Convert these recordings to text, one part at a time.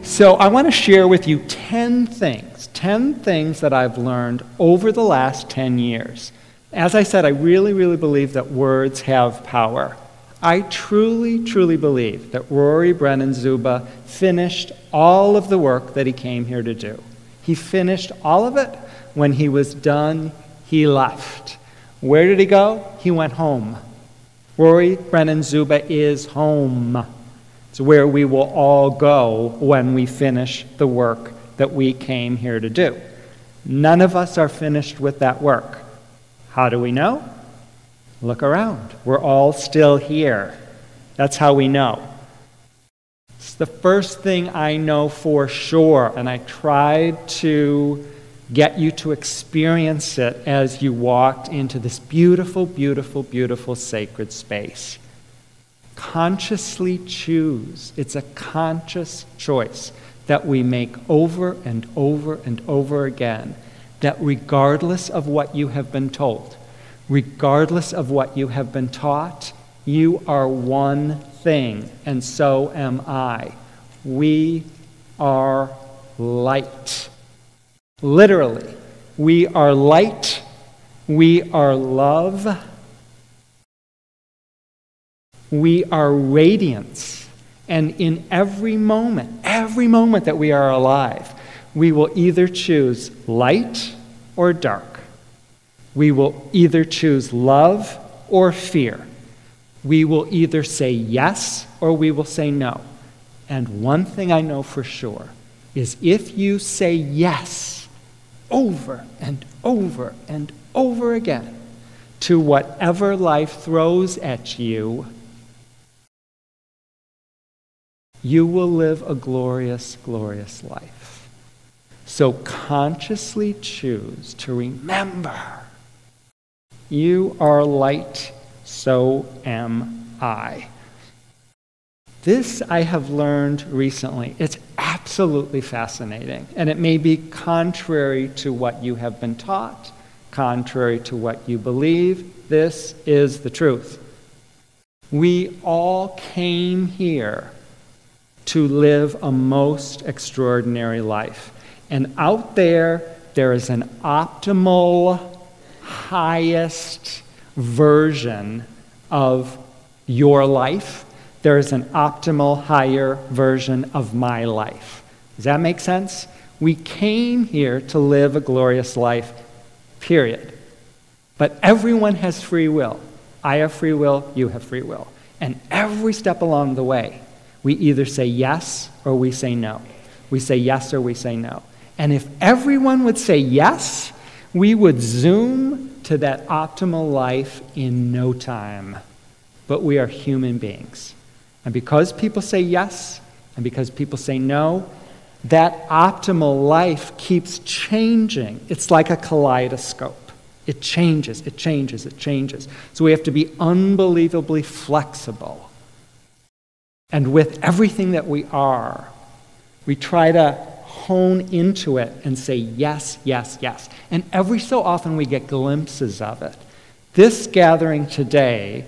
So I want to share with you 10 things that I've learned over the last 10 years. As I said, I really, really believe that words have power. I truly, truly believe that Rory Brennan Zuba finished all of the work that he came here to do. He finished all of it. When he was done, he left. Where did he go? He went home. Rory Brennan Zuba is home. It's where we will all go when we finish the work that we came here to do. None of us are finished with that work. How do we know? Look around. We're all still here. That's how we know. It's the first thing I know for sure, and I tried to get you to experience it as you walked into this beautiful, beautiful, beautiful sacred space. Consciously choose. It's a conscious choice that we make over and over and over again, that regardless of what you have been told, regardless of what you have been taught, you are one thing, and so am I. We are light. Literally, we are light, we are love, we are radiance. And in every moment that we are alive, we will either choose light or dark. We will either choose love or fear. We will either say yes or we will say no. And one thing I know for sure is if you say yes over and over and over again to whatever life throws at you, you will live a glorious, glorious life. So consciously choose to remember, you are light, so am I. This I have learned recently. It's absolutely fascinating. And it may be contrary to what you have been taught, contrary to what you believe. This is the truth. We all came here to live a most extraordinary life. And out there is an optimal, highest version of your life. There is an optimal, higher version of my life. Does that make sense? We came here to live a glorious life, period. But everyone has free will. I have free will, you have free will. And every step along the way, we either say yes or we say no. We say yes or we say no. And if everyone would say yes, we would zoom to that optimal life in no time. But we are human beings. And because people say yes, and because people say no, that optimal life keeps changing. It's like a kaleidoscope. It changes, it changes, it changes. So we have to be unbelievably flexible. And with everything that we are, we try to hone into it and say yes, yes, yes. And every so often we get glimpses of it. This gathering today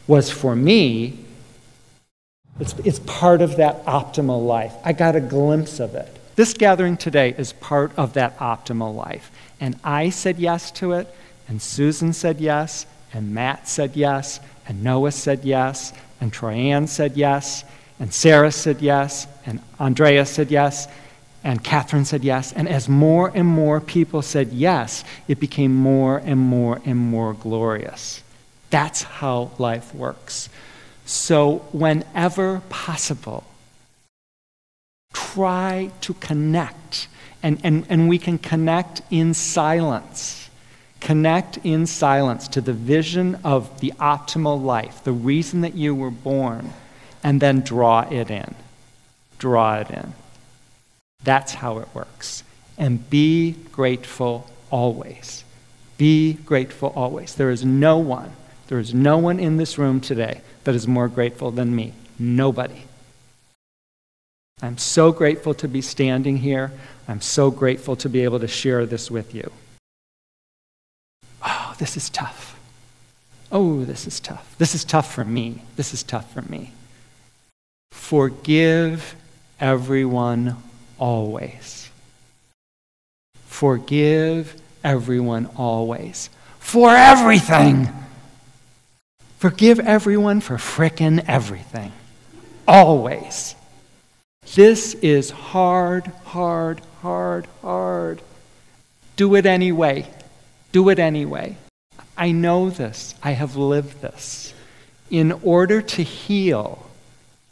was for me, it's part of that optimal life. I got a glimpse of it. This gathering today is part of that optimal life. And I said yes to it, and Susan said yes, and Matt said yes, and Noah said yes, and Troyanne said yes, and Sarah said yes, and Andrea said yes, and Catherine said yes. And as more and more people said yes, it became more and more and more glorious. That's how life works. So whenever possible, try to connect. And we can connect in silence. Connect in silence to the vision of the optimal life, the reason that you were born, and then draw it in. Draw it in. That's how it works. And be grateful always. Be grateful always. There is no one in this room today that is more grateful than me. Nobody. I'm so grateful to be standing here. I'm so grateful to be able to share this with you. Oh, this is tough. Oh, this is tough. This is tough for me. This is tough for me. Forgive everyone always. Forgive everyone always. For everything. Forgive everyone for frickin' everything. Always. This is hard, hard, hard, hard. Do it anyway. Do it anyway. I know this. I have lived this. In order to heal,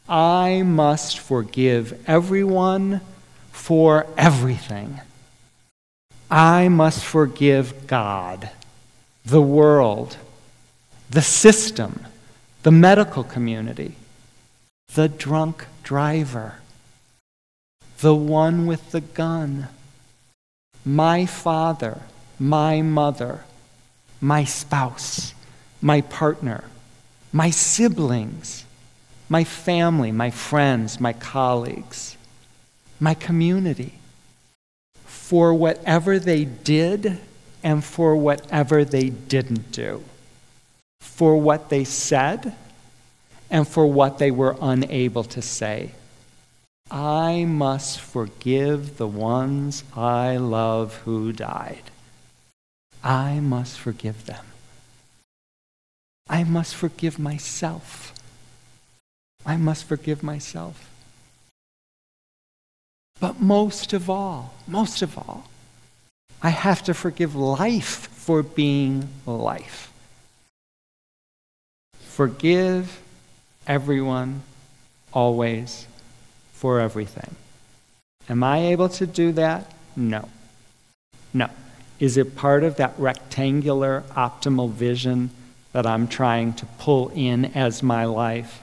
I must forgive everyone for everything. I must forgive God, the world, the system, the medical community, the drunk driver, the one with the gun, my father, my mother, my spouse, my partner, my siblings, my family, my friends, my colleagues, my community, for whatever they did and for whatever they didn't do, for what they said and for what they were unable to say. I must forgive the ones I love who died. I must forgive them. I must forgive myself. I must forgive myself. But most of all, I have to forgive life for being life. Forgive everyone, always, for everything. Am I able to do that? No. No. Is it part of that rectangular, optimal vision that I'm trying to pull in as my life?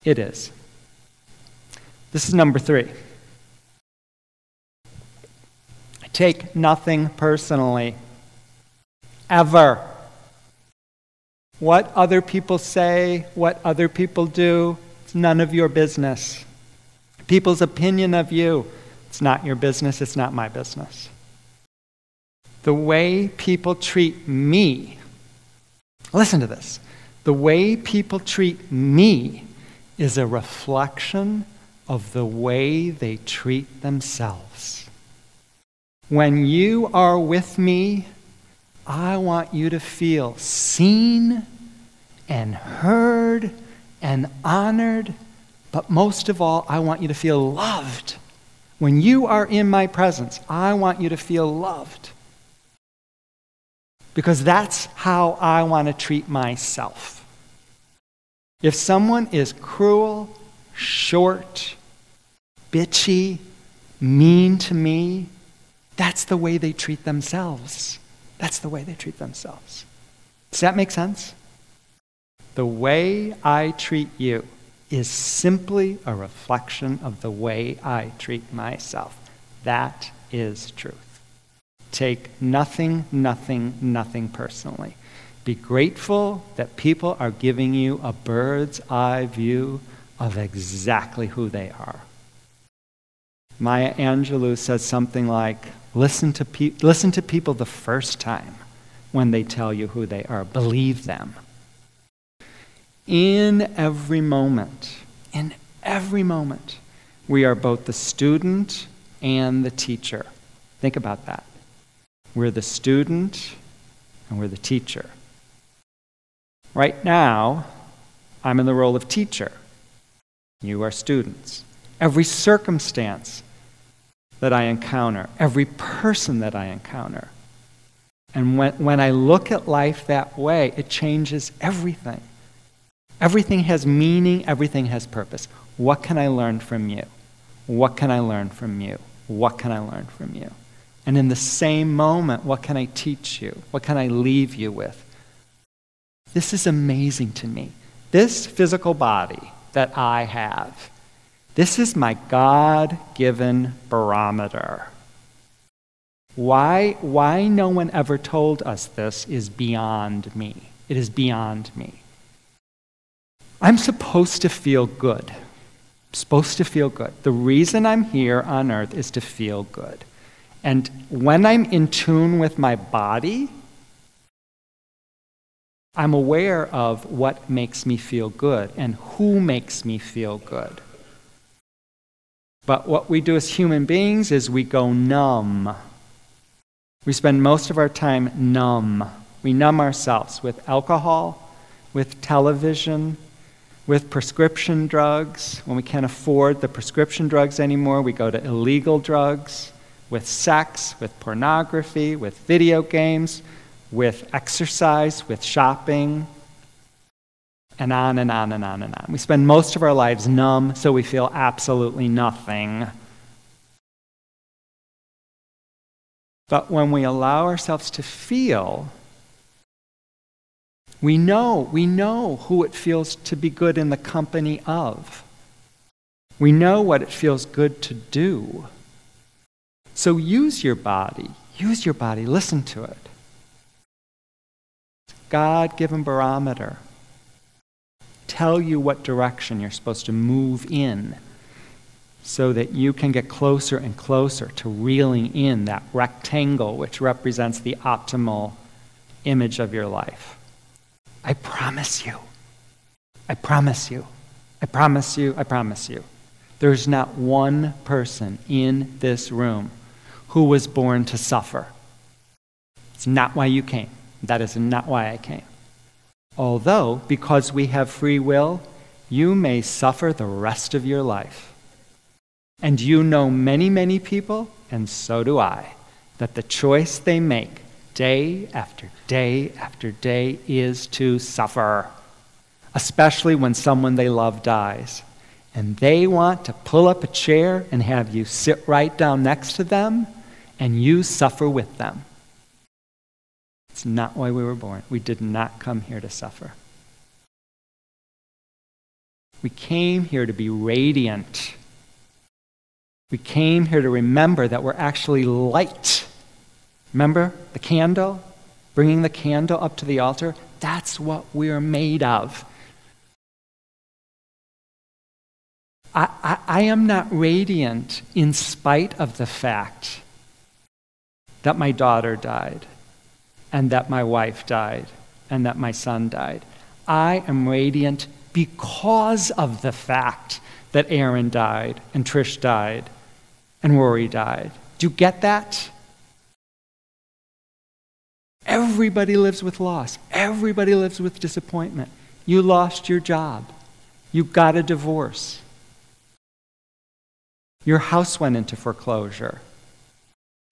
It is. This is number 3. I take nothing personally. Ever. What other people say, what other people do, it's none of your business. People's opinion of you, it's not your business, it's not my business. The way people treat me, listen to this, the way people treat me is a reflection of the way they treat themselves. When you are with me, I want you to feel seen and heard and honored, but most of all, I want you to feel loved. When you are in my presence, I want you to feel loved. Because that's how I want to treat myself. If someone is cruel, short, bitchy, mean to me, that's the way they treat themselves. That's the way they treat themselves. Does that make sense? The way I treat you is simply a reflection of the way I treat myself. That is truth. Take nothing personally. Be grateful that people are giving you a bird's eye view of exactly who they are. Maya Angelou says something like, listen to people the first time when they tell you who they are. Believe them. In every moment, we are both the student and the teacher. Think about that. We're the student and we're the teacher. Right now, I'm in the role of teacher. You are students. Every circumstance that I encounter, every person that I encounter. And when I look at life that way, it changes everything. Everything has meaning, everything has purpose. What can I learn from you? What can I learn from you? What can I learn from you? And in the same moment, what can I teach you? What can I leave you with? This is amazing to me. This physical body that I have, this is my God-given barometer. Why no one ever told us this is beyond me. It is beyond me. I'm supposed to feel good. I'm supposed to feel good. The reason I'm here on earth is to feel good. And when I'm in tune with my body, I'm aware of what makes me feel good and who makes me feel good. But what we do as human beings is we go numb. We spend most of our time numb. We numb ourselves with alcohol, with television, with prescription drugs. When we can't afford the prescription drugs anymore, we go to illegal drugs, with sex, with pornography, with video games, with exercise, with shopping, and on and on and on and on. We spend most of our lives numb, so we feel absolutely nothing. But when we allow ourselves to feel, we know who it feels to be good in the company of. We know what it feels good to do. So use your body, listen to it. God-given barometer. Tell you what direction you're supposed to move in so that you can get closer and closer to reeling in that rectangle which represents the optimal image of your life. I promise you. I promise you. I promise you. I promise you. There's not one person in this room who was born to suffer. It's not why you came. That is not why I came. Although, because we have free will, you may suffer the rest of your life. And you know many, many people, and so do I, that the choice they make day after day after day is to suffer, especially when someone they love dies. And they want to pull up a chair and have you sit right down next to them, and you suffer with them. It's not why we were born. We did not come here to suffer. We came here to be radiant. We came here to remember that we're actually light. Remember the candle? Bringing the candle up to the altar? That's what we're made of. I am not radiant in spite of the fact that my daughter died, and that my wife died, and that my son died. I am radiant because of the fact that Aaron died, and Trish died, and Rory died. Do you get that? Everybody lives with loss. Everybody lives with disappointment. You lost your job. You got a divorce. Your house went into foreclosure.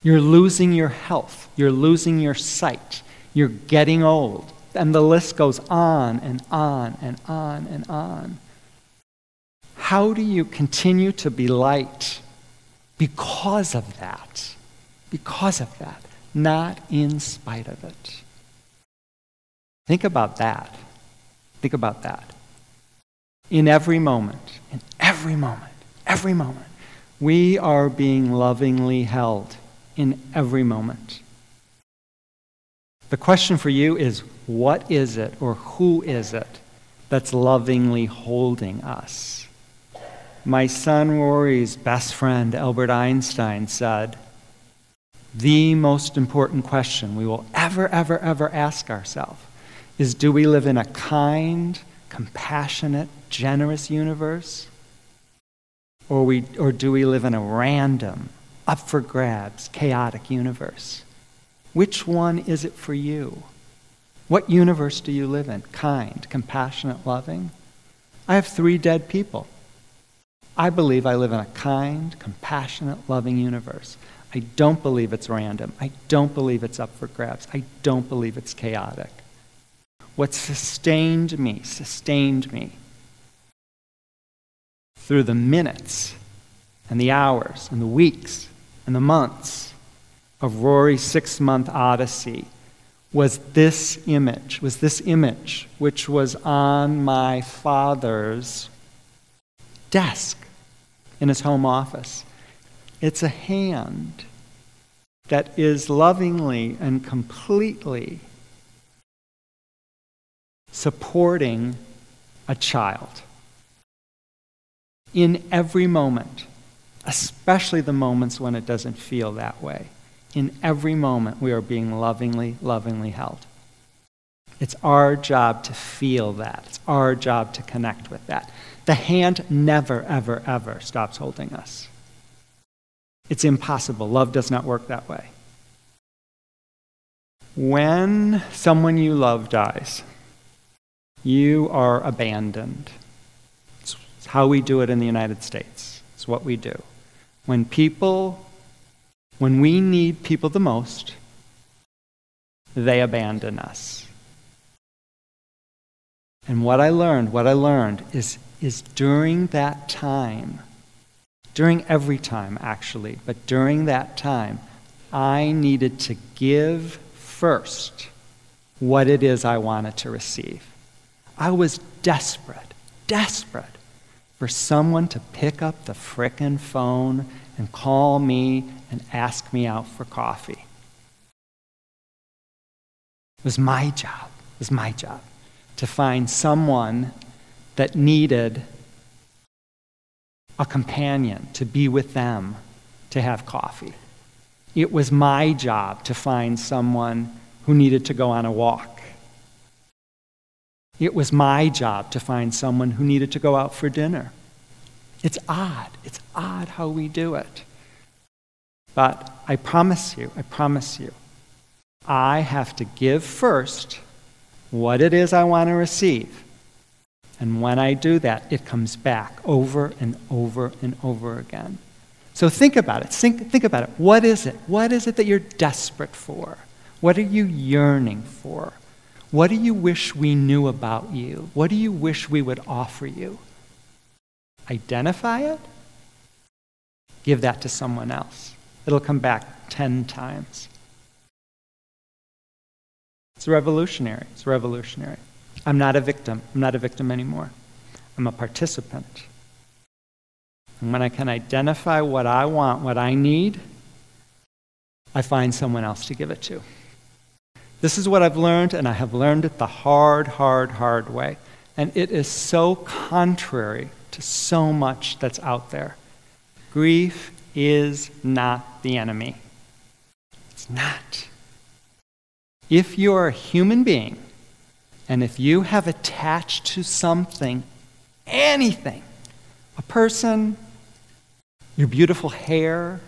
You're losing your health. You're losing your sight. You're getting old. And the list goes on and on and on and on. How do you continue to be light? Because of that. Because of that. Not in spite of it. Think about that. Think about that. In every moment, we are being lovingly held. In every moment. The question for you is, what is it or who is it that's lovingly holding us? My son Rory's best friend, Albert Einstein, said, the most important question we will ever ask ourselves is, do we live in a kind, compassionate, generous universe? Or do we live in a random, up for grabs, chaotic universe? Which one is it for you? What universe do you live in? Kind, compassionate, loving? I have 3 dead people. I believe I live in a kind, compassionate, loving universe. I don't believe it's random. I don't believe it's up for grabs. I don't believe it's chaotic. What sustained me through the minutes and the hours and the weeks and the months of Rory's 6-month odyssey was this image which was on my father's desk in his home office. It's a hand that is lovingly and completely supporting a child in every moment, especially the moments when it doesn't feel that way. In every moment, we are being lovingly held. It's our job to feel that. It's our job to connect with that. The hand never, ever, ever stops holding us. It's impossible. Love does not work that way. When someone you love dies, you are abandoned. It's how we do it in the United States. It's what we do. When we need people the most, they abandon us. And what I learned is during that time, during every time actually, but during that time, I needed to give first what it is I wanted to receive. I was desperate for someone to pick up the frickin' phone and call me and ask me out for coffee. It was my job to find someone that needed a companion, to be with them, to have coffee. It was my job to find someone who needed to go on a walk. It was my job to find someone who needed to go out for dinner. It's odd how we do it. But I promise you, I have to give first what it is I want to receive. And when I do that, it comes back over and over and over again. So think about it. Think about it. What is it? What is it that you're desperate for? What are you yearning for? What do you wish we knew about you? What do you wish we would offer you? Identify it. Give that to someone else. It'll come back 10 times. It's revolutionary. I'm not a victim. I'm not a victim anymore. I'm a participant. And when I can identify what I want, what I need, I find someone else to give it to. This is what I've learned, and I have learned it the hard way. And it is so contrary to so much that's out there. Grief is not the enemy. It's not. If you're a human being, and if you have attached to something, anything, a person, your beautiful hair,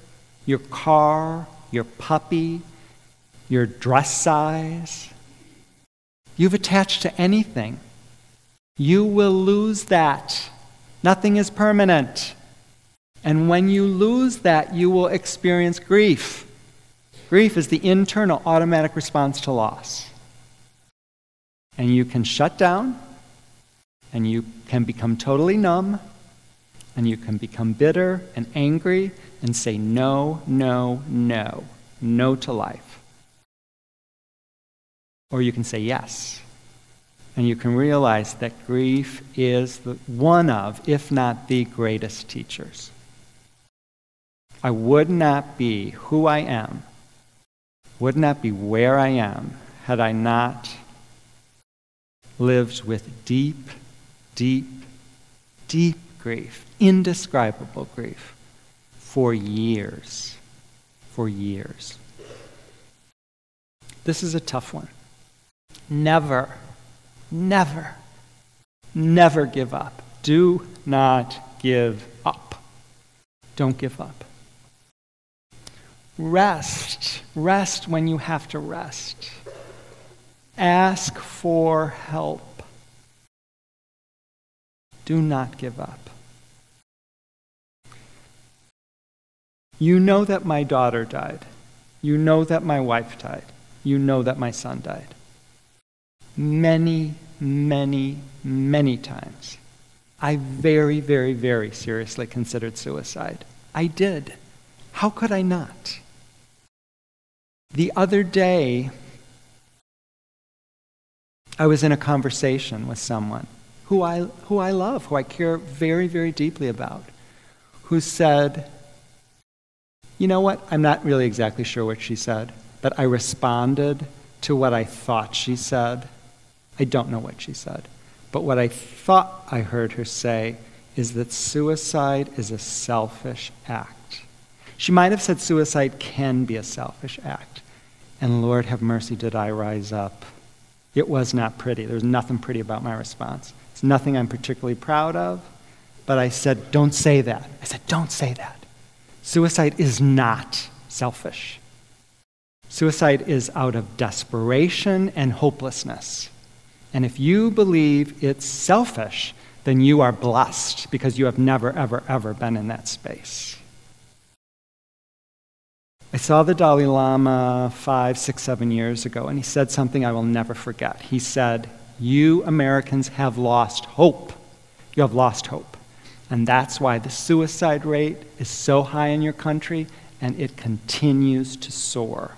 your car, your puppy, your dress size, you've attached to anything, you will lose that. Nothing is permanent. And when you lose that, you will experience grief. Grief is the internal automatic response to loss. And you can shut down, and you can become totally numb, and you can become bitter and angry and say no to life. Or you can say yes. And you can realize that grief is one of, if not the greatest teachers. I would not be who I am, would not be where I am, had I not lived with deep grief, indescribable grief, for years. This is a tough one. Never give up. Do not give up. Don't give up. Rest when you have to rest. Ask for help. Do not give up. You know that my daughter died. You know that my wife died. You know that my son died. Many times, I very seriously considered suicide. I did. How could I not? The other day, I was in a conversation with someone who I love, who I care very deeply about, who said, you know what? I'm not really exactly sure what she said, but I responded to what I thought she said. I don't know what she said. But what I thought I heard her say is that suicide is a selfish act. She might have said suicide can be a selfish act. And Lord have mercy, did I rise up. It was not pretty. There was nothing pretty about my response. It's nothing I'm particularly proud of. But I said, don't say that. I said, don't say that. Suicide is not selfish. Suicide is out of desperation and hopelessness. And if you believe it's selfish, then you are blessed because you have never, ever, ever been in that space. I saw the Dalai Lama 5, 6, 7 years ago, and he said something I will never forget. He said, "You Americans have lost hope. You have lost hope. And that's why the suicide rate is so high in your country, and it continues to soar."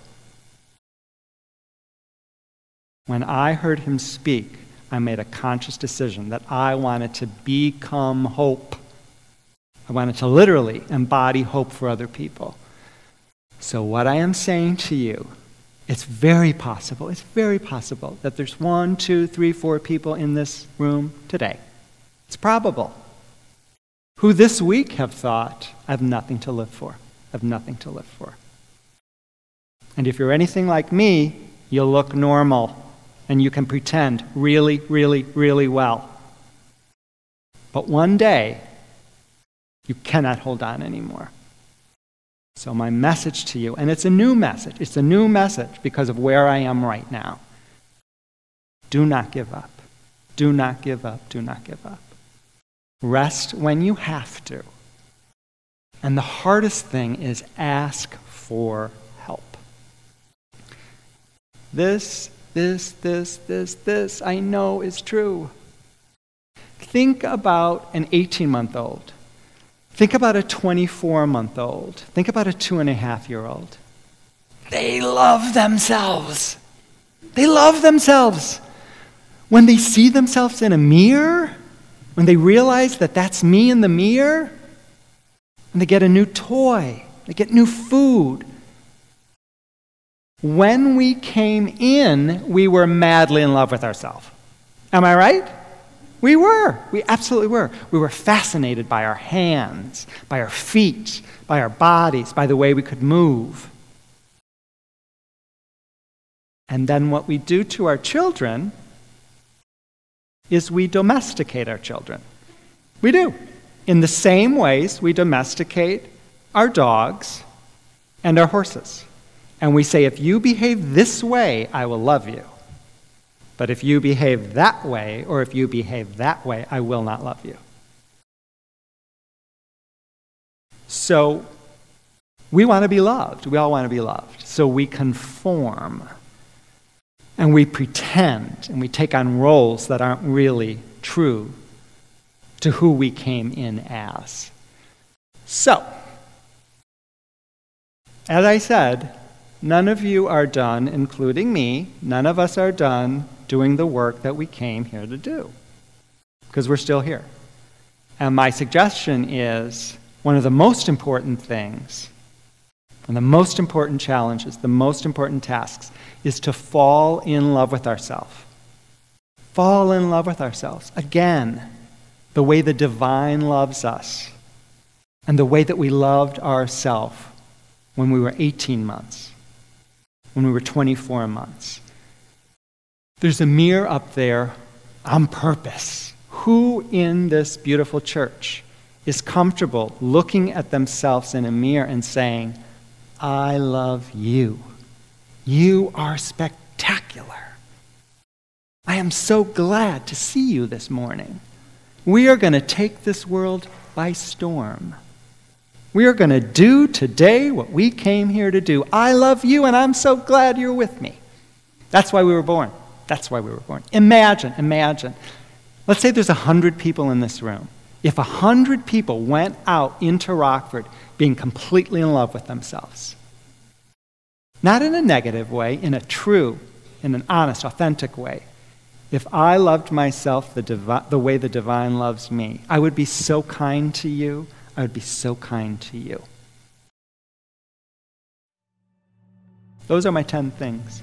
When I heard him speak, I made a conscious decision that I wanted to become hope. I wanted to literally embody hope for other people. So what I am saying to you, it's very possible that there's 1, 2, 3, 4 people in this room today. It's probable. Who this week have thought, I have nothing to live for. I have nothing to live for. And if you're anything like me, you'll look normal. And you can pretend really, really, really well. But one day, you cannot hold on anymore. So my message to you, and it's a new message. It's a new message because of where I am right now. Do not give up. Do not give up. Do not give up. Rest when you have to. And the hardest thing is ask for help. This, I know is true. Think about an 18-month-old. Think about a 24-month-old. Think about a 2.5-year-old. They love themselves. They love themselves. When they see themselves in a mirror, when they realize that that's me in the mirror, and they get a new toy, they get new food. When we came in, we were madly in love with ourselves. Am I right? We were. We absolutely were. We were fascinated by our hands, by our feet, by our bodies, by the way we could move. And then what we do to our children is we domesticate our children. We do. In the same ways we domesticate our dogs and our horses. And we say, if you behave this way, I will love you. But if you behave that way, or if you behave that way, I will not love you. So we want to be loved. We all want to be loved. So we conform. And we pretend. And we take on roles that aren't really true to who we came in as. So, as I said, none of you are done, including me. None of us are done doing the work that we came here to do, because we're still here. And my suggestion is one of the most important things, and the most important challenges, the most important tasks, is to fall in love with ourselves. Fall in love with ourselves. Again, the way the divine loves us, and the way that we loved ourselves when we were 18 months. When we were 24 months. There's a mirror up there on purpose. Who in this beautiful church is comfortable looking at themselves in a mirror and saying, I love you. You are spectacular. I am so glad to see you this morning. We are going to take this world by storm. We are going to do today what we came here to do. I love you, and I'm so glad you're with me. That's why we were born. That's why we were born. Imagine. Let's say there's 100 people in this room. If 100 people went out into Rockford being completely in love with themselves, not in a negative way, in an honest, authentic way. If I loved myself the way the divine loves me, I would be so kind to you. I would be so kind to you. Those are my 10 things.